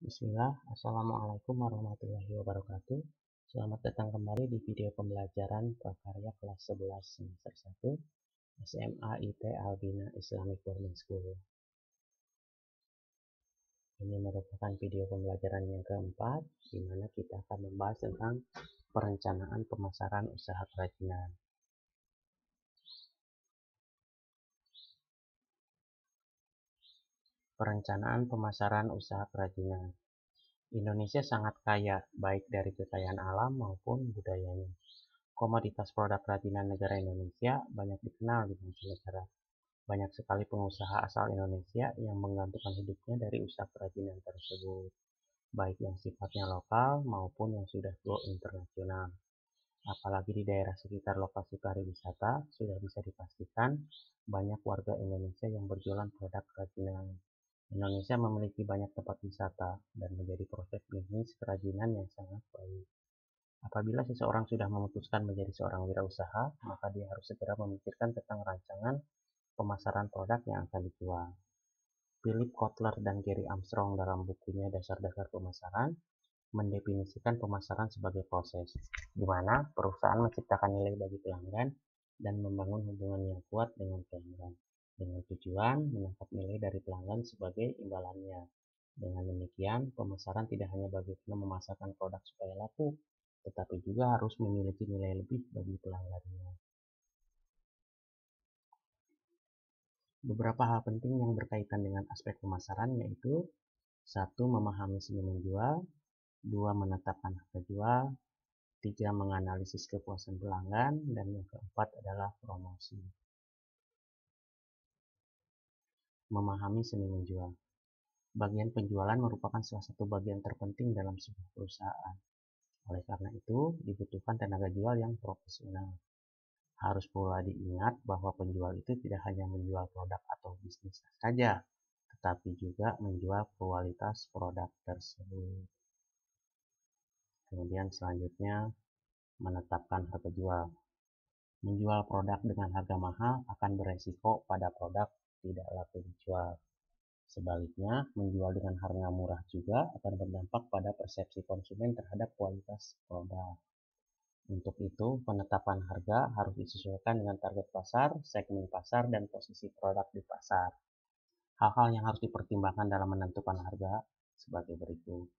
Bismillah, Assalamualaikum warahmatullahi wabarakatuh. Selamat datang kembali di video pembelajaran prakarya kelas 11 semester 1 SMA IT Albina Islamic Boarding School. Ini merupakan video pembelajaran yang keempat, di mana kita akan membahas tentang perencanaan pemasaran usaha kerajinan. Perencanaan pemasaran usaha kerajinan. Indonesia sangat kaya, baik dari kekayaan alam maupun budayanya. Komoditas produk kerajinan negara Indonesia banyak dikenal di mancanegara. Banyak sekali pengusaha asal Indonesia yang menggantungkan hidupnya dari usaha kerajinan tersebut, baik yang sifatnya lokal maupun yang sudah go internasional. Apalagi di daerah sekitar lokasi pariwisata, sudah bisa dipastikan banyak warga Indonesia yang berjualan produk kerajinan. Indonesia memiliki banyak tempat wisata dan menjadi proses bisnis kerajinan yang sangat baik. Apabila seseorang sudah memutuskan menjadi seorang wirausaha, maka dia harus segera memikirkan tentang rancangan pemasaran produk yang akan dijual. Philip Kotler dan Gary Armstrong dalam bukunya Dasar-Dasar Pemasaran mendefinisikan pemasaran sebagai proses, di mana perusahaan menciptakan nilai bagi pelanggan dan membangun hubungan yang kuat dengan pelanggan, dengan tujuan menangkap nilai dari pelanggan sebagai imbalannya. Dengan demikian, pemasaran tidak hanya bagaimana memasarkan produk supaya laku, tetapi juga harus memiliki nilai lebih bagi pelanggannya. Beberapa hal penting yang berkaitan dengan aspek pemasaran yaitu: 1. Memahami seni menjual, 2. Menetapkan harga jual, 3. Menganalisis kepuasan pelanggan, dan yang keempat adalah promosi. Memahami seni menjual. Bagian penjualan merupakan salah satu bagian terpenting dalam sebuah perusahaan. Oleh karena itu, dibutuhkan tenaga jual yang profesional. Harus pula diingat bahwa penjual itu tidak hanya menjual produk atau bisnis saja, tetapi juga menjual kualitas produk tersebut. Kemudian selanjutnya, menetapkan harga jual. Menjual produk dengan harga mahal akan beresiko pada produk tidak laku dijual. Sebaliknya, menjual dengan harga murah juga akan berdampak pada persepsi konsumen terhadap kualitas produk. Untuk itu, penetapan harga harus disesuaikan dengan target pasar, segmen pasar, dan posisi produk di pasar. Hal-hal yang harus dipertimbangkan dalam menentukan harga sebagai berikut.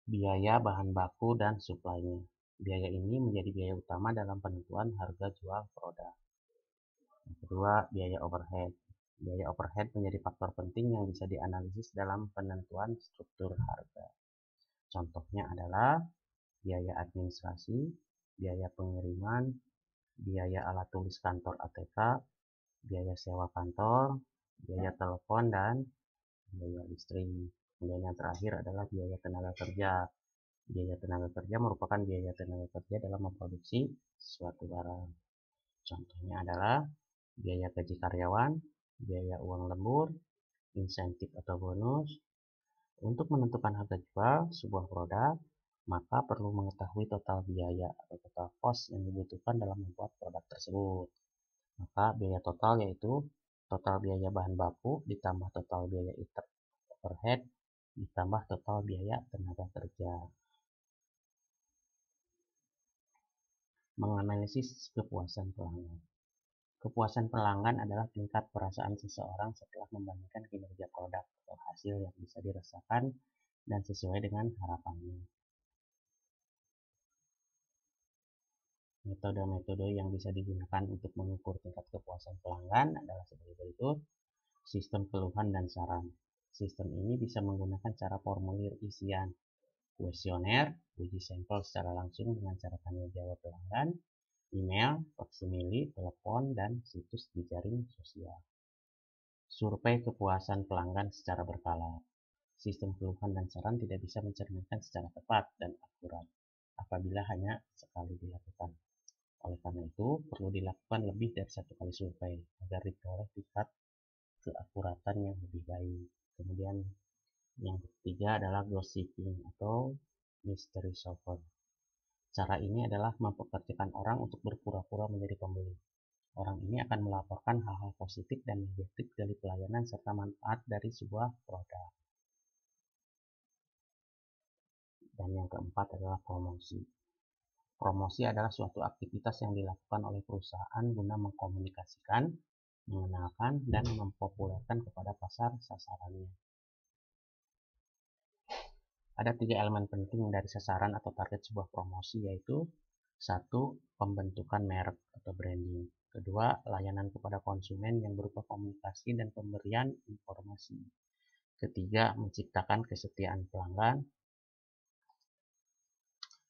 Biaya bahan baku dan suplainya. Biaya ini menjadi biaya utama dalam penentuan harga jual produk. Yang kedua, biaya overhead. Biaya overhead menjadi faktor penting yang bisa dianalisis dalam penentuan struktur harga. Contohnya adalah biaya administrasi, biaya pengiriman, biaya alat tulis kantor ATK, biaya sewa kantor, biaya telepon, dan biaya listrik. Kemudian yang terakhir adalah biaya tenaga kerja. Biaya tenaga kerja merupakan biaya tenaga kerja dalam memproduksi suatu barang. Contohnya adalah biaya gaji karyawan, biaya uang lembur, insentif atau bonus. Untuk menentukan harga jual sebuah produk, maka perlu mengetahui total biaya atau total cost yang dibutuhkan dalam membuat produk tersebut. Maka biaya total yaitu total biaya bahan baku ditambah total biaya overhead ditambah total biaya tenaga kerja. Menganalisis kepuasan pelanggan. Kepuasan pelanggan adalah tingkat perasaan seseorang setelah membandingkan kinerja produk atau hasil yang bisa dirasakan dan sesuai dengan harapannya. Metode-metode yang bisa digunakan untuk mengukur tingkat kepuasan pelanggan adalah sebagai berikut. Sistem keluhan dan saran. Sistem ini bisa menggunakan cara formulir isian, kuesioner, uji sampel secara langsung dengan cara tanya jawab pelanggan, email, faksimili, telepon, dan situs di jaring sosial. Survei kepuasan pelanggan secara berkala. Sistem keluhan dan saran tidak bisa mencerminkan secara tepat dan akurat apabila hanya sekali dilakukan. Oleh karena itu, perlu dilakukan lebih dari satu kali survei agar diperoleh tingkat keakuratan yang lebih baik. Kemudian yang ketiga adalah gossiping atau mystery shopper. Cara ini adalah mempekerjakan orang untuk berpura-pura menjadi pembeli. Orang ini akan melaporkan hal-hal positif dan negatif dari pelayanan serta manfaat dari sebuah produk. Dan yang keempat adalah promosi. Promosi adalah suatu aktivitas yang dilakukan oleh perusahaan guna mengkomunikasikan, mengenalkan, dan mempopulerkan kepada pasar sasarannya. Ada 3 elemen penting dari sasaran atau target sebuah promosi, yaitu 1. Pembentukan merek atau branding. 2. Layanan kepada konsumen yang berupa komunikasi dan pemberian informasi. 3. Menciptakan kesetiaan pelanggan.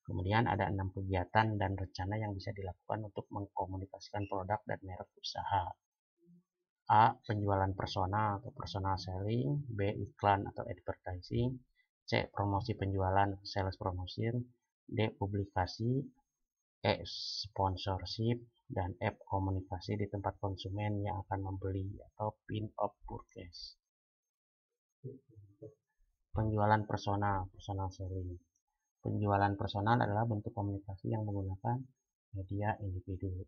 Kemudian ada 6 kegiatan dan rencana yang bisa dilakukan untuk mengkomunikasikan produk dan merek usaha. A. Penjualan personal atau personal selling. B. Iklan atau advertising. C. Promosi penjualan atau sales promotion. D. Publikasi. E. Sponsorship. Dan F. Komunikasi di tempat konsumen yang akan membeli atau pin of purchase. Penjualan personal, personal selling. Penjualan personal adalah bentuk komunikasi yang menggunakan media individu.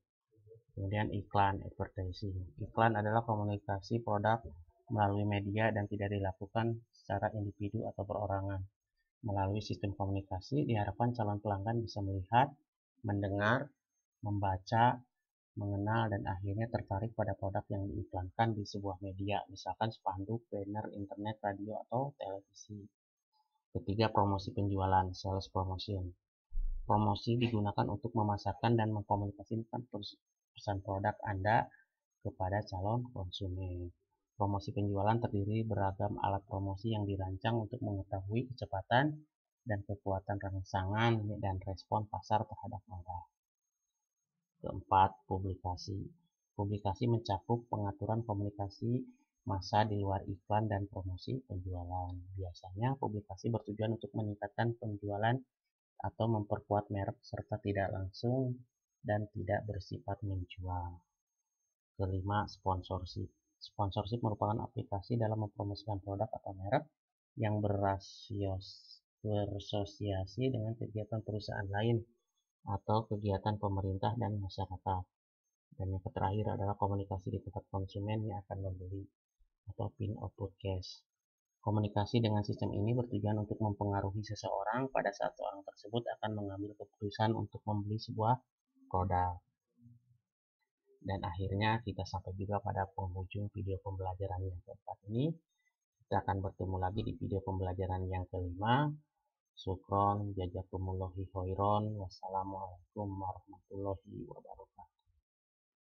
Kemudian iklan, advertising. Iklan adalah komunikasi produk melalui media dan tidak dilakukan secara individu atau perorangan. Melalui sistem komunikasi, diharapkan calon pelanggan bisa melihat, mendengar, membaca, mengenal, dan akhirnya tertarik pada produk yang diiklankan di sebuah media, misalkan spanduk, banner, internet, radio, atau televisi. Ketiga, promosi penjualan, sales promotion. Promosi digunakan untuk memasarkan dan mengkomunikasikan pesan produk Anda kepada calon konsumen. Promosi penjualan terdiri beragam alat promosi yang dirancang untuk mengetahui kecepatan dan kekuatan rangsangan dan respon pasar terhadap produk. Keempat, publikasi. Publikasi mencakup pengaturan komunikasi massa di luar iklan dan promosi penjualan. Biasanya publikasi bertujuan untuk meningkatkan penjualan atau memperkuat merek serta tidak langsung dan tidak bersifat menjual. Kelima, sponsorship. Sponsorship merupakan aplikasi dalam mempromosikan produk atau merek yang berasosiasi dengan kegiatan perusahaan lain atau kegiatan pemerintah dan masyarakat. Dan yang terakhir adalah komunikasi di tempat konsumen yang akan membeli atau pin of purchase. Komunikasi dengan sistem ini bertujuan untuk mempengaruhi seseorang pada saat orang tersebut akan mengambil keputusan untuk membeli sebuah produk. Dan akhirnya kita sampai juga pada penghujung video pembelajaran yang keempat ini. Kita akan bertemu lagi di video pembelajaran yang kelima. Syukron, jazakumullahu khairan, wassalamualaikum warahmatullahi wabarakatuh.